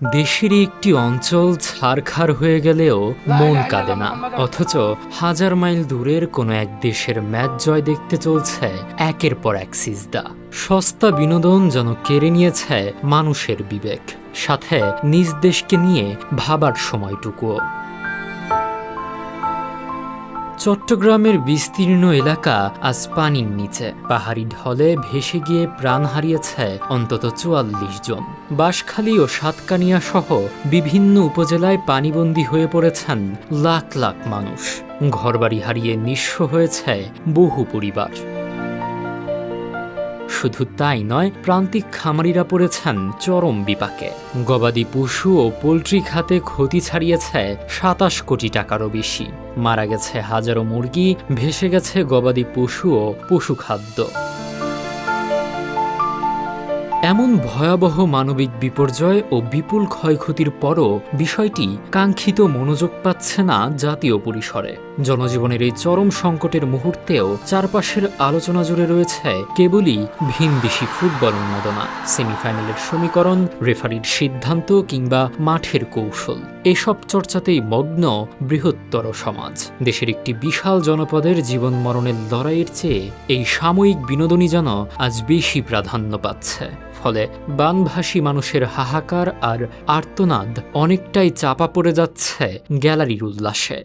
দেশের একটি অঞ্চল ছারখার হয়ে গেলেও মন কাঁদে না, অথচ হাজার মাইল দূরের কোনো এক দেশের ম্যাচ জয় দেখতে চলছে একের পর এক সিজদা। সস্তা বিনোদন যেন কেড়ে নিয়েছে মানুষের বিবেক, সাথে নিজ দেশকে নিয়ে ভাবার সময়টুকুও। চট্টগ্রামের বিস্তীর্ণ এলাকা আজ পানির নিচে, পাহাড়ি ঢলে ভেসে গিয়ে প্রাণ হারিয়েছে অন্তত ৪৪ জন। বাঁশখালী ও সাতকানিয়া সহ বিভিন্ন উপজেলায় পানিবন্দী হয়ে পড়েছেন লাখ লাখ মানুষ। ঘরবাড়ি হারিয়ে নিঃস্ব হয়েছে বহু পরিবার। শুধু তাই নয়, প্রান্তিক খামারিরা পড়েছেন চরম বিপাকে। গবাদি পশু ও পোলট্রি খাতে ক্ষতি ছাড়িয়েছে ২৭ কোটি টাকারও বেশি। মারা গেছে হাজারো মুরগি, ভেসে গেছে গবাদি পশু ও পশুখাদ্য। এমন ভয়াবহ মানবিক বিপর্যয় ও বিপুল ক্ষয়ক্ষতির পরও বিষয়টি কাঙ্ক্ষিত মনোযোগ পাচ্ছে না জাতীয় পরিসরে। জনজীবনের এই চরম সংকটের মুহূর্তেও চারপাশের আলোচনা জুড়ে রয়েছে কেবলই ভিনদেশি ফুটবল উন্মাদনা, সেমিফাইনালের সমীকরণ, রেফারির সিদ্ধান্ত কিংবা মাঠের কৌশল। এসব চর্চাতেই মগ্ন বৃহত্তর সমাজ। দেশের একটি বিশাল জনপদের জীবন মরণের লড়াইয়ের চেয়ে এই সাময়িক বিনোদনই যেন আজ বেশি প্রাধান্য পাচ্ছে। ফলে বানভাসী মানুষের হাহাকার আর আর্তনাদ অনেকটাই চাপা পড়ে যাচ্ছে গ্যালারির উল্লাসে।